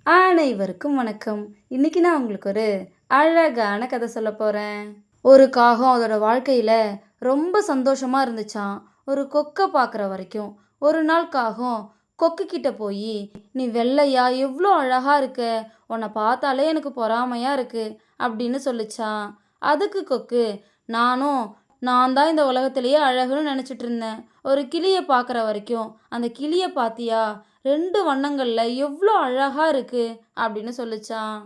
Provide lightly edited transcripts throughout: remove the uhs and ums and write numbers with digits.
அனைவருக்கும் வணக்கம். இன்னைக்கு நான் உங்களுக்கு ஒரு அழகான கதை சொல்ல போறேன். ஒரு காகம் அதோட வாழ்க்கையில ரொம்ப சந்தோஷமா இருந்துச்சாம். ஒரு கொக்க பார்க்குற வரைக்கும். ஒரு நாள் காகம் கொக்கு கிட்ட போய், "நீ வெள்ளையா எவ்வளோ அழகா இருக்க. உன்னை பார்த்தாலே எனக்கு பொறாமையா இருக்கு" அப்படின்னு சொல்லுச்சாம். அதுக்கு கொக்கு, "நானும் நான் தான் இந்த உலகத்திலேயே அழகுன்னு நினச்சிட்டு இருந்தேன். ஒரு கிளியை பார்க்குற வரைக்கும். அந்த கிளியை பார்த்தியா? 2 வண்ணங்கள்ல எவ்வளோ அழகா இருக்கு" அப்படின்னு சொல்லுச்சாம்.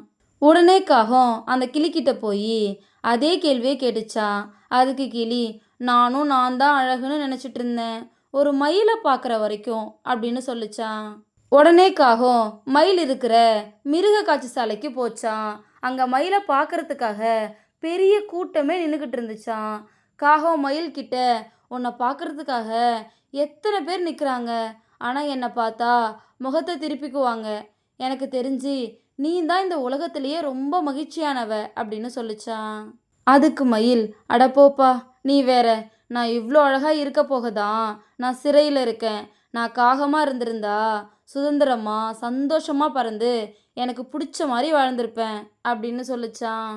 உடனே காகம் அந்த கிளிக்கிட்ட போய் அதே கேள்வியை கேட்டுச்சாம். அதுக்கு கிளி, "நானும் நான் தான் அழகுன்னு நினச்சிட்டு இருந்தேன். ஒரு மயிலை பார்க்குற வரைக்கும்" அப்படின்னு சொல்லுச்சாம். உடனே காகம் மயில் இருக்கிற மிருக காட்சி சாலைக்கு போச்சாம். அங்கே மயிலை பார்க்கறதுக்காக பெரிய கூட்டமே நின்றுக்கிட்டு இருந்துச்சாம். காகம் மயில் கிட்ட, "உன்னை பார்க்கறதுக்காக எத்தனை பேர் நிற்கிறாங்க. ஆனால் என்னை பார்த்தா முகத்தை திருப்பிக்குவாங்க. எனக்கு தெரிஞ்சு நீ தான் இந்த உலகத்திலேயே ரொம்ப மகிழ்ச்சியானவ" அப்படின்னு சொல்லிச்சான். அதுக்கு மயில், "அட போப்பா, நீ வேற. நான் இவ்வளோ அழகா இருக்க போகதான் நான் சிறையில் இருக்கேன். நான் காகமாக இருந்திருந்தா சுதந்திரமா சந்தோஷமா பறந்து எனக்கு பிடிச்ச மாதிரி வாழ்ந்திருப்பேன்" அப்படின்னு சொல்லிச்சான்.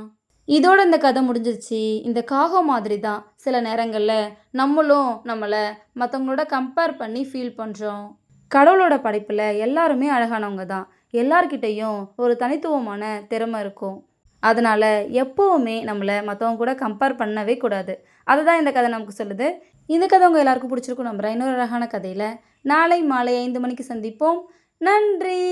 இதோட இந்த கதை முடிஞ்சிருச்சு. இந்த காகம் மாதிரி தான் சில நேரங்களில் நம்மளும் நம்மளை மற்றவங்களோட கம்பேர் பண்ணி ஃபீல் பண்ணுறோம். கடவுளோட படைப்பில் எல்லாருமே அழகானவங்க தான். எல்லார்கிட்டேயும் ஒரு தனித்துவமான திறமை இருக்கும். அதனால் எப்போவுமே நம்மளை மற்றவங்க கூட கம்பேர் பண்ணவே கூடாது. அதுதான் இந்த கதை நமக்கு சொல்லுது. இந்த கதை உங்கள் எல்லாருக்கும் பிடிச்சிருக்கும் நம்புகிறேன். இன்னொரு அழகான கதையில் நாளை மாலை 5 மணிக்கு சந்திப்போம். நன்றி.